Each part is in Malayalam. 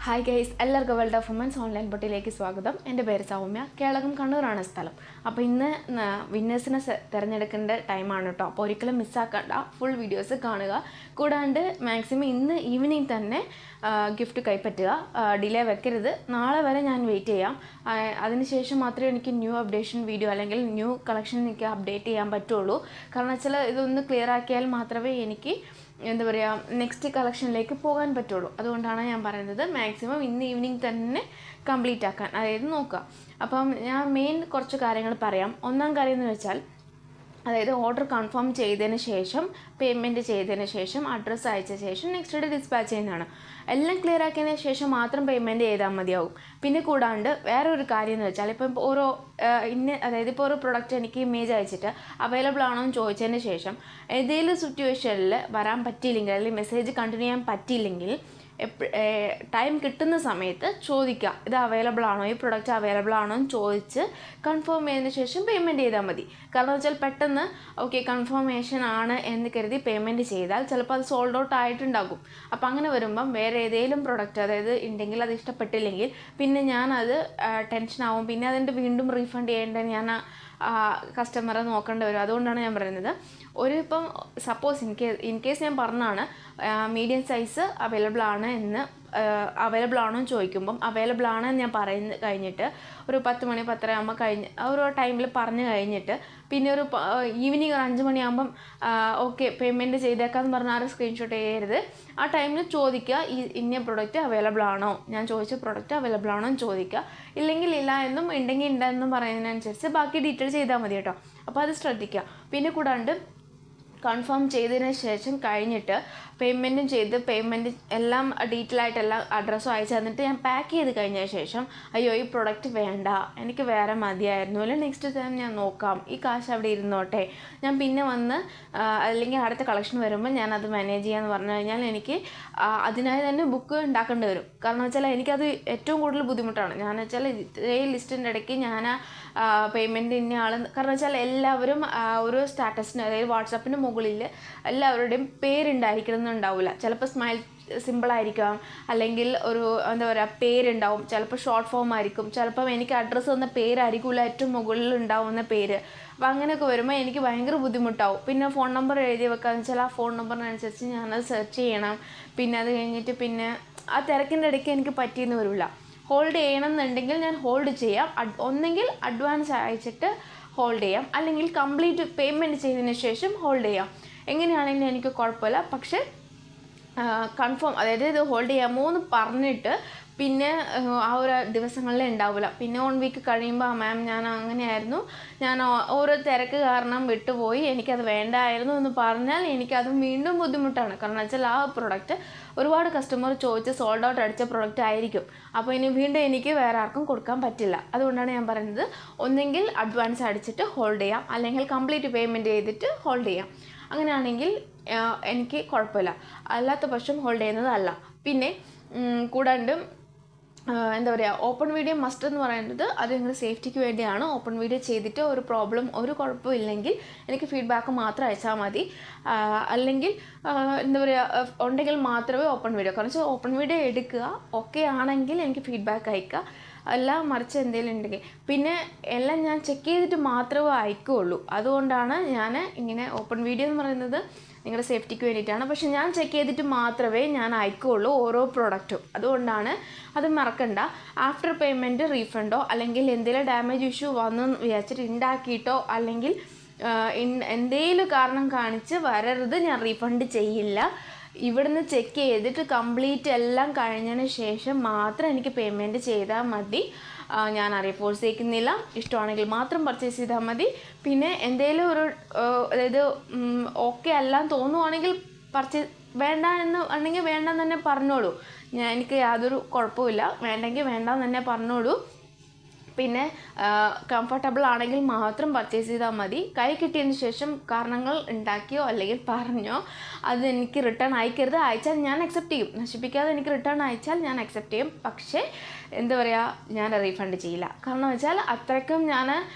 ഹായ് ഗൈസ്, എല്ലാവർക്കും വേൾഡ് ഓഫ് വുമൻസ് ഓൺലൈൻ ബൊട്ടിലേക്ക് സ്വാഗതം. എൻ്റെ പേര് സൗമ്യ. കേളകം കണ്ണൂരാണ് സ്ഥലം. അപ്പോൾ ഇന്ന് വിന്നേഴ്സിനെ തിരഞ്ഞെടുക്കേണ്ട ടൈമാണ് കേട്ടോ. അപ്പോൾ ഒരിക്കലും മിസ്സാക്കണ്ട, ഫുൾ വീഡിയോസ് കാണുക. കൂടാണ്ട് മാക്സിമം ഇന്ന് ഈവനിങ് തന്നെ ഗിഫ്റ്റ് കൈപ്പറ്റുക. ഡിലേ വെക്കരുത്. നാളെ വരെ ഞാൻ വെയിറ്റ് ചെയ്യാം. അതിനുശേഷം മാത്രമേ എനിക്ക് ന്യൂ അപ്ഡേഷൻ വീഡിയോ അല്ലെങ്കിൽ ന്യൂ കളക്ഷൻ എനിക്ക് അപ്ഡേറ്റ് ചെയ്യാൻ പറ്റുള്ളൂ. കാരണം വെച്ചാൽ ഇതൊന്ന് ക്ലിയർ ആക്കിയാൽ മാത്രമേ എനിക്ക് എന്താ പറയുക നെക്സ്റ്റ് കളക്ഷനിലേക്ക് പോകാൻ പറ്റുള്ളൂ. അതുകൊണ്ടാണ് ഞാൻ പറയുന്നത് മാക്സിമം ഇന്ന് ഈവനിങ് തന്നെ കംപ്ലീറ്റ് ആക്കാൻ, അതായത് നോക്കുക. അപ്പം ഞാൻ മെയിൻ കുറച്ച് കാര്യങ്ങൾ പറയാം. ഒന്നാം കാര്യം എന്ന് വെച്ചാൽ, അതായത് ഓർഡർ കൺഫേം ചെയ്തതിന് ശേഷം, പേയ്മെൻറ്റ് ചെയ്തതിന് ശേഷം, അഡ്രസ്സ് അയച്ച ശേഷം നെക്സ്റ്റ് ഡേ ഡിസ്പാച്ച് ചെയ്യുന്നതാണ്. എല്ലാം ക്ലിയർ ആക്കിയതിന് ശേഷം മാത്രം പേയ്മെൻറ്റ് ചെയ്താൽ മതിയാവും. പിന്നെ കൂടാണ്ട് വേറെ ഒരു കാര്യം എന്ന് വെച്ചാൽ, ഇപ്പം ഓരോ അതായത് ഇപ്പോൾ ഒരു പ്രൊഡക്റ്റ് എനിക്ക് ഇമേജ് അയച്ചിട്ട് അവൈലബിൾ ആണോ എന്ന് ചോദിച്ചതിന് ശേഷം ഏതെങ്കിലും സിറ്റുവേഷനിൽ വരാൻ പറ്റിയില്ലെങ്കിൽ അല്ലെങ്കിൽ മെസ്സേജ് കണ്ടിന്യൂ ചെയ്യാൻ പറ്റിയില്ലെങ്കിൽ ടൈം കിട്ടുന്ന സമയത്ത് ചോദിക്കുക, ഇത് അവൈലബിൾ ആണോ, ഈ പ്രൊഡക്റ്റ് അവൈലബിൾ ആണോ എന്ന് ചോദിച്ച് കൺഫേം ചെയ്തതിന് ശേഷം പേയ്മെൻറ്റ് ചെയ്താൽ മതി. കാരണം വെച്ചാൽ പെട്ടെന്ന് ഓക്കെ കൺഫർമേഷൻ ആണ് എന്ന് കരുതി പേയ്മെൻറ്റ് ചെയ്താൽ ചിലപ്പോൾ അത് സോൾഡ് ഔട്ട് ആയിട്ടുണ്ടാകും. അപ്പോൾ അങ്ങനെ വരുമ്പം വേറെ ഏതെങ്കിലും പ്രൊഡക്റ്റ് അതായത് ഉണ്ടെങ്കിൽ അത് ഇഷ്ടപ്പെട്ടില്ലെങ്കിൽ പിന്നെ ഞാനത് ടെൻഷനാവും. പിന്നെ അതിൻ്റെ വീണ്ടും റീഫണ്ട് ചെയ്യേണ്ട ഞാൻ കസ്റ്റമറെ നോക്കേണ്ടി വരും. അതുകൊണ്ടാണ് ഞാൻ പറയുന്നത്, ഇപ്പം സപ്പോസ് ഇൻ കേസ് ഞാൻ പറഞ്ഞാണ് മീഡിയം സൈസ് അവൈലബിൾ ആണ് എന്ന് അവൈലബിൾ ആണോ എന്ന് ചോദിക്കുമ്പം അവൈലബിൾ ആണെന്ന് ഞാൻ പറയുന്ന കഴിഞ്ഞിട്ട് ഒരു 10 മണി 10:30 ആകുമ്പോൾ ഒരു ടൈമിൽ പറഞ്ഞു കഴിഞ്ഞിട്ട് പിന്നെ ഒരു ഈവനിങ് ഒരു 5 മണിയാകുമ്പം ഓക്കെ പേയ്മെൻറ്റ് ചെയ്തേക്കാമെന്ന് പറഞ്ഞാൽ ആരും സ്ക്രീൻഷോട്ട് ചെയ്യരുത്. ആ ടൈമിൽ ചോദിക്കുക, ഇന്ന പ്രൊഡക്റ്റ് അവൈലബിൾ ആണോ, ഞാൻ ചോദിച്ച പ്രൊഡക്റ്റ് അവൈലബിൾ ആണോ എന്ന് ചോദിക്കുക. ഇല്ലെങ്കിൽ ഇല്ല എന്നും ഉണ്ടെങ്കിൽ ഉണ്ടെന്നും പറയുന്നതിനനുസരിച്ച് ബാക്കി ഡീറ്റെയിൽ ചെയ്താൽ മതി കേട്ടോ. അപ്പോൾ അത് ശ്രദ്ധിക്കുക. പിന്നെ കൂടാണ്ട് കൺഫേം ചെയ്തതിന് ശേഷം കഴിഞ്ഞിട്ട് പേയ്മെൻറ്റും ചെയ്ത് പേയ്മെൻറ്റ് എല്ലാം ഡീറ്റെയിൽ ആയിട്ട് എല്ലാം അഡ്രസ്സും അയച്ചു തന്നിട്ട് ഞാൻ പാക്ക് ചെയ്ത് കഴിഞ്ഞ ശേഷം അയ്യോ ഈ പ്രൊഡക്റ്റ് വേണ്ട, എനിക്ക് വേറെ മതിയായിരുന്നു, അല്ലെങ്കിൽ നെക്സ്റ്റ് ടൈം ഞാൻ നോക്കാം, ഈ കാശ് അവിടെ ഇരുന്നോട്ടെ, ഞാൻ പിന്നെ വന്ന് അല്ലെങ്കിൽ അടുത്ത കളക്ഷൻ വരുമ്പോൾ ഞാൻ അത് മാനേജ് ചെയ്യാമെന്ന് പറഞ്ഞു കഴിഞ്ഞാൽ എനിക്ക് അതിനായി തന്നെ ബുക്ക് ഉണ്ടാക്കേണ്ടി വരും. കാരണം വെച്ചാൽ എനിക്കത് ഏറ്റവും കൂടുതൽ ബുദ്ധിമുട്ടാണ്. ഞാൻ വെച്ചാൽ ഇത്രയും ലിസ്റ്റിൻ്റെ ഇടയ്ക്ക് ഞാൻ പേയ്മെൻറ്റ് ഇന്ന ആൾ, കാരണം വെച്ചാൽ എല്ലാവരും ഒരു സ്റ്റാറ്റസിന് അതായത് വാട്സാപ്പിന് മുകളിൽ എല്ലാവരുടെയും പേരുണ്ടായിരിക്കണമെന്നുണ്ടാവില്ല. ചിലപ്പോൾ സ്മൈൽ സിമ്പിളായിരിക്കാം, അല്ലെങ്കിൽ ഒരു എന്താ പറയുക പേരുണ്ടാവും, ചിലപ്പോൾ ഷോർട്ട് ഫോം ആയിരിക്കും, ചിലപ്പം എനിക്ക് അഡ്രസ്സ് തന്ന പേരായിരിക്കില്ല ഏറ്റവും മുകളിൽ ഉണ്ടാവുന്ന പേര്. അപ്പോൾ അങ്ങനെയൊക്കെ വരുമ്പോൾ എനിക്ക് ഭയങ്കര ബുദ്ധിമുട്ടാവും. പിന്നെ ഫോൺ നമ്പർ എഴുതി വെക്കാന്ന് വെച്ചാൽ ആ ഫോൺ നമ്പറിനനുസരിച്ച് ഞാനത് സെർച്ച് ചെയ്യണം. പിന്നെ അത് കഴിഞ്ഞിട്ട് പിന്നെ ആ തിരക്കിൻ്റെ ഇടയ്ക്ക് എനിക്ക് പറ്റിയെന്ന് വരില്ല. ഹോൾഡ് ചെയ്യണമെന്നുണ്ടെങ്കിൽ ഞാൻ ഹോൾഡ് ചെയ്യാം. ഒന്നെങ്കിൽ അഡ്വാൻസ് അയച്ചിട്ട് ഹോൾഡ് ചെയ്യാം, അല്ലെങ്കിൽ കംപ്ലീറ്റ് പേയ്മെൻറ്റ് ചെയ്തതിന് ശേഷം ഹോൾഡ് ചെയ്യാം. എങ്ങനെയാണെങ്കിലും എനിക്ക് കുഴപ്പമില്ല. പക്ഷേ കൺഫേം അതായത് ഇത് ഹോൾഡ് ചെയ്യാമോ എന്ന് പറഞ്ഞിട്ട് പിന്നെ ആ ഒരു ദിവസങ്ങളിലേ ഉണ്ടാവില്ല. പിന്നെ 1 വീക്ക് കഴിയുമ്പോൾ മാം ഞാൻ അങ്ങനെയായിരുന്നു, ഞാൻ ഓരോ തിരക്ക് കാരണം വിട്ടുപോയി, എനിക്കത് വേണ്ടായിരുന്നു എന്ന് പറഞ്ഞാൽ എനിക്കത് വീണ്ടും ബുദ്ധിമുട്ടാണ്. കാരണം വെച്ചാൽ ആ പ്രൊഡക്റ്റ് ഒരുപാട് കസ്റ്റമർ ചോദിച്ച് സോൾഡ് ഔട്ട് അടിച്ച പ്രൊഡക്റ്റ് ആയിരിക്കും. അപ്പോൾ ഇനി വീണ്ടും എനിക്ക് വേറെ ആർക്കും കൊടുക്കാൻ പറ്റില്ല. അതുകൊണ്ടാണ് ഞാൻ പറയുന്നത്, ഒന്നെങ്കിൽ അഡ്വാൻസ് അടിച്ചിട്ട് ഹോൾഡ് ചെയ്യാം, അല്ലെങ്കിൽ കംപ്ലീറ്റ് പേയ്മെൻറ്റ് ചെയ്തിട്ട് ഹോൾഡ് ചെയ്യാം. അങ്ങനെയാണെങ്കിൽ എനിക്ക് കുഴപ്പമില്ല. അല്ലാത്ത പക്ഷം ഹോൾഡ് ചെയ്യുന്നതല്ല. പിന്നെ കൂടാണ്ട് എന്താ പറയുക, ഓപ്പൺ വീഡിയോ മസ്റ്റ് എന്ന് പറയുന്നത് അത് നിങ്ങളുടെ സേഫ്റ്റിക്ക് വേണ്ടിയാണ്. ഓപ്പൺ വീഡിയോ ചെയ്തിട്ട് ഒരു കുഴപ്പവും ഇല്ലെങ്കിൽ എനിക്ക് ഫീഡ്ബാക്ക് മാത്രം അയച്ചാൽ മതി. അല്ലെങ്കിൽ എന്താ പറയുക ഉണ്ടെങ്കിൽ മാത്രമേ ഓപ്പൺ വീഡിയോ, കാരണം വെച്ചാൽ ഓപ്പൺ വീഡിയോ എടുക്കുക ഓക്കെ ആണെങ്കിൽ എനിക്ക് ഫീഡ്ബാക്ക് അയക്കുക. എല്ലാം മറിച്ച് എന്തെങ്കിലും ഉണ്ടെങ്കിൽ പിന്നെ എല്ലാം ഞാൻ ചെക്ക് ചെയ്തിട്ട് മാത്രമേ അയക്കുകയുള്ളൂ. അതുകൊണ്ടാണ് ഞാൻ ഇങ്ങനെ ഓപ്പൺ വീഡിയോ എന്ന് പറയുന്നത് നിങ്ങളുടെ സേഫ്റ്റിക്ക് വേണ്ടിയിട്ടാണ്. പക്ഷെ ഞാൻ ചെക്ക് ചെയ്തിട്ട് മാത്രമേ ഞാൻ അയക്കുകയുള്ളൂ ഓരോ പ്രോഡക്റ്റും. അതുകൊണ്ടാണ് അത് മറക്കണ്ട. ആഫ്റ്റർ പേയ്മെൻറ്റ് റീഫണ്ടോ അല്ലെങ്കിൽ എന്തെങ്കിലും ഡാമേജ് ഇഷ്യൂ വന്നു വിചാരിച്ചിട്ട് ഉണ്ടാക്കിയിട്ടോ അല്ലെങ്കിൽ എന്തെങ്കിലും കാരണം കാണിച്ച് വരരുത്, ഞാൻ റീഫണ്ട് ചെയ്യില്ല. ഇവിടുന്ന് ചെക്ക് ചെയ്തിട്ട് കംപ്ലീറ്റ് എല്ലാം കഴിഞ്ഞതിന് ശേഷം മാത്രം എനിക്ക് പേയ്മെൻറ്റ് ചെയ്താൽ മതി. ഞാൻ ആരെയും ഫോഴ്സ് ചെയ്യിക്കുന്നില്ല. ഇഷ്ടമാണെങ്കിൽ മാത്രം പർച്ചേസ് ചെയ്താൽ മതി. പിന്നെ എന്തെങ്കിലും ഒരു അതായത് ഓക്കെ എല്ലാം തോന്നുവാണെങ്കിൽ വേണ്ട എന്ന് ആണെങ്കിൽ വേണ്ടെന്ന് തന്നെ പറഞ്ഞോളൂ. എനിക്ക് യാതൊരു കുഴപ്പമില്ല. വേണ്ടെങ്കിൽ വേണ്ടെന്ന് തന്നെ പറഞ്ഞോളൂ. പിന്നെ കംഫർട്ടബിൾ ആണെങ്കിൽ മാത്രം പർച്ചേസ് ചെയ്താൽ മതി. കൈ കിട്ടിയതിന് ശേഷം കാരണങ്ങൾ ഉണ്ടാക്കിയോ അല്ലെങ്കിൽ പറഞ്ഞോ അത് എനിക്ക് റിട്ടേൺ അയക്കരുത്. അയച്ചാൽ ഞാൻ അക്സെപ്റ്റ് ചെയ്യും. നശിപ്പിക്കാതെ എനിക്ക് റിട്ടേൺ അയച്ചാൽ ഞാൻ അക്സെപ്റ്റ് ചെയ്യും. പക്ഷേ എന്താ പറയുക, ഞാൻ റീഫണ്ട് ചെയ്യില്ല. കാരണം വെച്ചാൽ അത്രയ്ക്കും ഞാൻ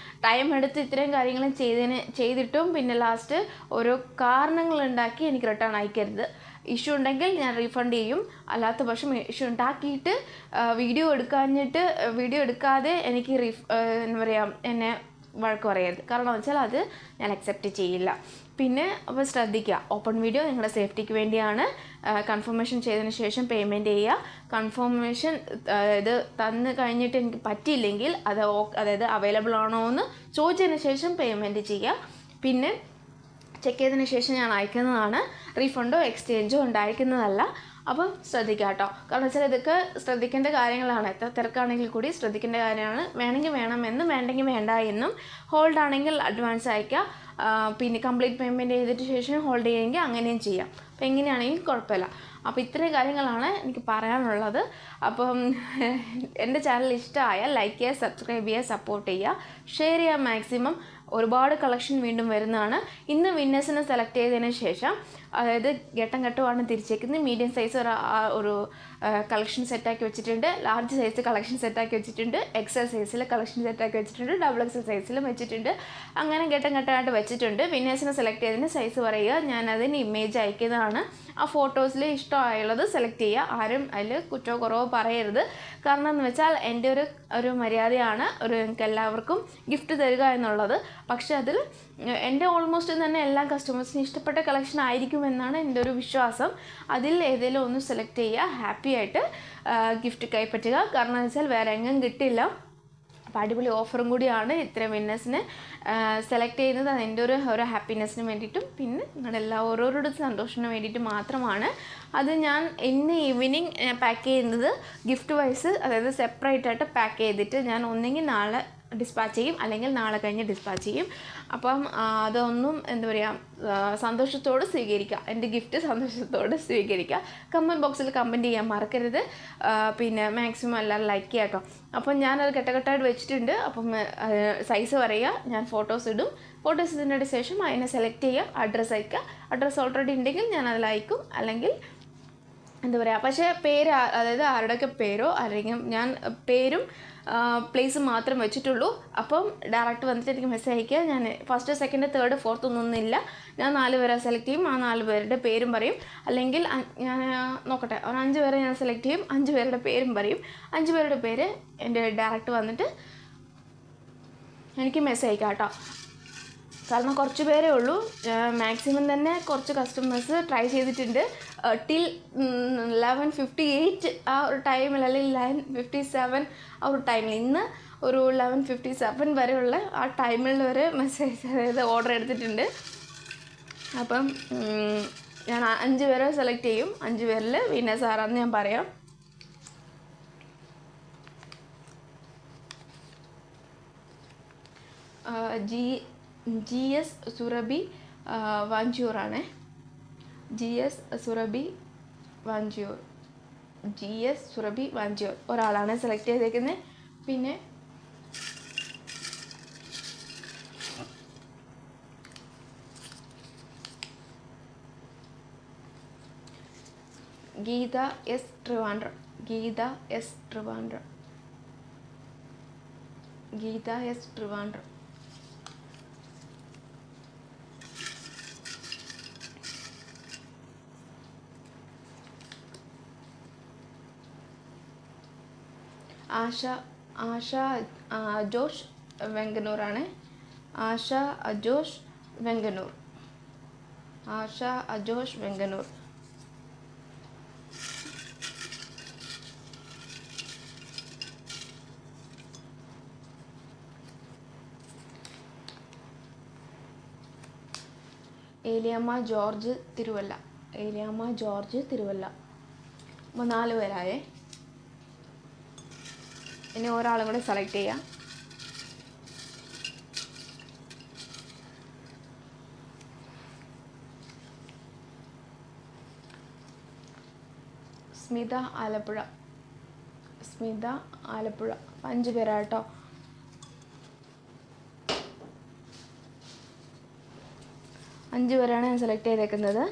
ടൈം എടുത്ത് ഇത്രയും കാര്യങ്ങളും ചെയ്തിട്ടും പിന്നെ ലാസ്റ്റ് ഓരോ കാരണങ്ങളുണ്ടാക്കി എനിക്ക് റിട്ടേൺ അയക്കരുത്. ഇഷ്യൂ ഉണ്ടെങ്കിൽ ഞാൻ റീഫണ്ട് ചെയ്യും. അല്ലാത്ത പക്ഷം ഇഷ്യൂ ഉണ്ടാക്കിയിട്ട് വീഡിയോ എടുക്കാതെ എനിക്ക് എന്താ പറയുക എന്നെ വഴക്ക് പറയരുത്. കാരണം വെച്ചാൽ അത് ഞാൻ അക്സെപ്റ്റ് ചെയ്യില്ല. പിന്നെ അപ്പോൾ ശ്രദ്ധിക്കുക, ഓപ്പൺ വീഡിയോ നിങ്ങളുടെ സേഫ്റ്റിക്ക് വേണ്ടിയാണ്. കൺഫർമേഷൻ ചെയ്തതിന് ശേഷം പേയ്മെൻറ്റ് ചെയ്യുക. കൺഫർമേഷൻ ഇത് തന്നു കഴിഞ്ഞിട്ട് എനിക്ക് പറ്റിയില്ലെങ്കിൽ അതായത് അവൈലബിൾ ആണോ എന്ന് ചോദിച്ചതിന് ശേഷം പേയ്മെൻറ്റ് ചെയ്യുക. പിന്നെ ചെക്ക് ചെയ്തതിന് ശേഷം ഞാൻ അയക്കുന്നതാണ്. റീഫണ്ടോ എക്സ്ചേഞ്ചോ ഉണ്ടായിരിക്കുന്നതല്ല. അപ്പം ശ്രദ്ധിക്കുക കേട്ടോ. കാരണം വെച്ചാൽ ഇതൊക്കെ ശ്രദ്ധിക്കേണ്ട കാര്യങ്ങളാണ്. എത്ര തിരക്കാണെങ്കിൽ കൂടി ശ്രദ്ധിക്കേണ്ട കാര്യമാണ്. വേണമെങ്കിൽ വേണമെന്നും വേണ്ടെങ്കിൽ വേണ്ട എന്നും. ഹോൾഡ് ആണെങ്കിൽ അഡ്വാൻസ് അയക്കുക. പിന്നെ കംപ്ലീറ്റ് പേയ്മെൻറ്റ് ചെയ്തിട്ട് ശേഷം ഹോൾഡ് ചെയ്യുമെങ്കിൽ അങ്ങനെയും ചെയ്യാം. അപ്പോൾ എങ്ങനെയാണെങ്കിലും കുഴപ്പമില്ല. അപ്പോൾ ഇത്രയും കാര്യങ്ങളാണ് എനിക്ക് പറയാനുള്ളത്. അപ്പം എൻ്റെ ചാനൽ ഇഷ്ടമായാൽ ലൈക്ക് ചെയ്യുക, സബ്സ്ക്രൈബ് ചെയ്യുക, സപ്പോർട്ട് ചെയ്യുക, ഷെയർ ചെയ്യുക മാക്സിമം. ഒരുപാട് കളക്ഷൻ വീണ്ടും വരുന്നതാണ്. ഇന്ന് വിന്നേഴ്സിനെ സെലക്ട് ചെയ്തതിന് ശേഷം, അതായത് ഘട്ടം ഘട്ടമാണ് തിരിച്ചേക്കുന്നത്. മീഡിയം സൈസ് ഒരു കളക്ഷൻ സെറ്റാക്കി വെച്ചിട്ടുണ്ട്, ലാർജ് സൈസ് കളക്ഷൻ സെറ്റാക്കി വെച്ചിട്ടുണ്ട്, എക്സൽ സൈസിൽ കളക്ഷൻ സെറ്റാക്കി വെച്ചിട്ടുണ്ട്, ഡബിൾ എക്സൽ സൈസിലും വെച്ചിട്ടുണ്ട്. അങ്ങനെ ഘട്ടം ഘട്ടമായിട്ട് വെച്ചിട്ടുണ്ട്. വിന്നേഴ്സിനെ സെലക്ട് ചെയ്തതിന് സൈസ് പറയുക, ഞാൻ അതിന് ഇമേജ് അയക്കുന്നതാണ്. ആ ഫോട്ടോസിൽ ഇഷ്ടമായുള്ളത് സെലക്ട് ചെയ്യുക. ആരും അതിൽ കുറ്റമോ കുറവോ പറയരുത്. കാരണം എന്ന് വെച്ചാൽ എൻ്റെ ഒരു മര്യാദയാണ് നിങ്ങൾക്ക് എല്ലാവർക്കും ഗിഫ്റ്റ് തരിക എന്നുള്ളത്. പക്ഷേ അതിൽ എൻ്റെ ഓൾമോസ്റ്റ് തന്നെ എല്ലാ കസ്റ്റമേഴ്സിനും ഇഷ്ടപ്പെട്ട കളക്ഷൻ ആയിരിക്കുമെന്നാണ് എൻ്റെ ഒരു വിശ്വാസം. അതിൽ ഏതെങ്കിലും ഒന്ന് സെലക്ട് ചെയ്യുക, ഹാപ്പി ആയിട്ട് ഗിഫ്റ്റ് കൈപ്പറ്റുക. കാരണം എന്ന് വെച്ചാൽ വേറെ എങ്ങും കിട്ടില്ല. അപ്പോൾ അടിപൊളി ഓഫറും കൂടിയാണ് ഇത്രയും വിന്നേഴ്സിനെ സെലക്ട് ചെയ്യുന്നത്. അതിൻ്റെ ഒരു ഹാപ്പിനെസ്സിന് വേണ്ടിയിട്ടും പിന്നെ നിങ്ങളുടെ ഓരോരുടെ സന്തോഷത്തിന് വേണ്ടിയിട്ട് മാത്രമാണ്. അത് ഞാൻ ഇന്ന് ഈവനിങ് പാക്ക് ചെയ്യുന്നത് ഗിഫ്റ്റ് വൈസ്, അതായത് സെപ്പറേറ്റ് ആയിട്ട് പാക്ക് ചെയ്തിട്ട് ഞാൻ ഒന്നെങ്കിൽ നാളെ ഡിസ്പാച്ച് ചെയ്യും, അല്ലെങ്കിൽ നാളെ കഴിഞ്ഞ് ഡിസ്പാച്ച് ചെയ്യും. അപ്പം അതൊന്നും എന്താ പറയുക, സന്തോഷത്തോട് സ്വീകരിക്കുക. എൻ്റെ ഗിഫ്റ്റ് സന്തോഷത്തോട് സ്വീകരിക്കുക. കമൻറ്റ് ബോക്സിൽ കമൻറ്റ് ചെയ്യാൻ മറക്കരുത്. പിന്നെ മാക്സിമം എല്ലാവരും ലൈക്ക് ചെയ്യുക കേട്ടോ. അപ്പം ഞാനത് ഘട്ടഘട്ടമായിട്ട് വെച്ചിട്ടുണ്ട്. അപ്പം സൈസ് പറയുക, ഞാൻ ഫോട്ടോസ് ഇടും. ഫോട്ടോസ് ഇടുന്നതിന് ശേഷം അതിനെ സെലക്ട് ചെയ്യുക, അഡ്രസ്സ് അയക്കുക. അഡ്രസ്സ് ഓൾറെഡി ഉണ്ടെങ്കിൽ ഞാൻ അതിൽ അയക്കും. അല്ലെങ്കിൽ എന്താ പറയുക, പക്ഷേ പേര് അതായത് ആരുടെയൊക്കെ പേരോ അല്ലെങ്കിൽ ഞാൻ പേരും പ്ലേസ് മാത്രം വെച്ചിട്ടുള്ളൂ. അപ്പം ഡയറക്റ്റ് വന്നിട്ട് എനിക്ക് മെസ്സേജ് അയക്കുക. ഞാൻ ഫസ്റ്റ്, സെക്കൻഡ്, തേർഡ്, ഫോർത്ത് ഒന്നൊന്നുമില്ല. ഞാൻ 4 പേരെ സെലക്ട് ചെയ്യും. ആ 4 പേരുടെ പേരും പറയും. അല്ലെങ്കിൽ ഞാൻ നോക്കട്ടെ, ഒരു 5 പേരെ ഞാൻ സെലക്ട് ചെയ്യും. 5 പേരുടെ പേരും പറയും. 5 പേരുടെ പേര് എൻ്റെ ഡയറക്റ്റ് വന്നിട്ട് എനിക്ക് മെസ്സേജ് അയക്കാം കേട്ടോ. കാരണം കുറച്ച് പേരേ ഉള്ളൂ. മാക്സിമം തന്നെ കുറച്ച് കസ്റ്റമേഴ്സ് ട്രൈ ചെയ്തിട്ടുണ്ട്. ടിൽ 11:58 ആ ഒരു ടൈമിൽ, അല്ലെങ്കിൽ 11:57 ആ ഒരു ടൈമിൽ, ഇന്ന് ഒരു 11:57 വരെയുള്ള ആ ടൈമിൽ വരെ മെസ്സേജ്, അതായത് ഓർഡർ എടുത്തിട്ടുണ്ട്. അപ്പം ഞാൻ 5 പേരെ സെലക്ട് ചെയ്യും. 5 പേരിൽ വിന്നേഴ്സ് ആരാന്ന് ഞാൻ പറയാം. GS സുരഭി വാഞ്ചൂറാണ്. GS സുരഭി വാഞ്ചൂർ ഒരാളാണ് സെലക്ട് ചെയ്തേക്കുന്നത്. പിന്നെ ഗീത എസ് ട്രിവാൻഡ്രം. ആശ അജോഷ് വെങ്കനൂറാണ്. ആശ അജോഷ് വെങ്കനൂർ. ഏലിയമ്മ ജോർജ് തിരുവല്ല. അപ്പോൾ 4 പേരായേ. ഇനി ഒരാളും കൂടെ സെലക്ട് ചെയ്യാം. സ്മിത ആലപ്പുഴ. 5 പേരാട്ടോ. 5 പേരാണ് ഞാൻ സെലക്ട് ചെയ്തേക്കുന്നത്.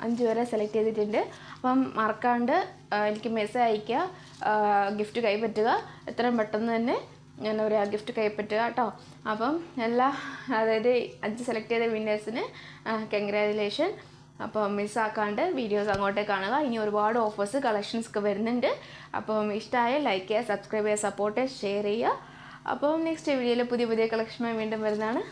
5 പേരെ സെലക്ട് ചെയ്തിട്ടുണ്ട്. അപ്പം മറക്കാണ്ട് എനിക്ക് മെസ്സേജ് അയയ്ക്കുക, ഗിഫ്റ്റ് കൈപ്പറ്റുക. എത്രയും പെട്ടെന്ന് തന്നെ ഞാൻ ഗിഫ്റ്റ് കൈപ്പറ്റുക കേട്ടോ. അപ്പം അതായത് 5 സെലക്ട് ചെയ്ത വിന്നേഴ്സിന് കൺഗ്രാജുലേഷൻ. അപ്പം മിസ്സാക്കാണ്ട് വീഡിയോസ് അങ്ങോട്ടേ കാണുക. ഇനി ഒരുപാട് ഓഫേഴ്സ് കളക്ഷൻസ് ഒക്കെ വരുന്നുണ്ട്. അപ്പം ഇഷ്ടമായ ലൈക്ക് ചെയ്യുക, സബ്സ്ക്രൈബ് ചെയ്യുക, സപ്പോർട്ട് ചെയ്യുക, ഷെയർ ചെയ്യുക. അപ്പം നെക്സ്റ്റ് വീഡിയോയിൽ പുതിയ കളക്ഷനുമായി വീണ്ടും വരുന്നതാണ്.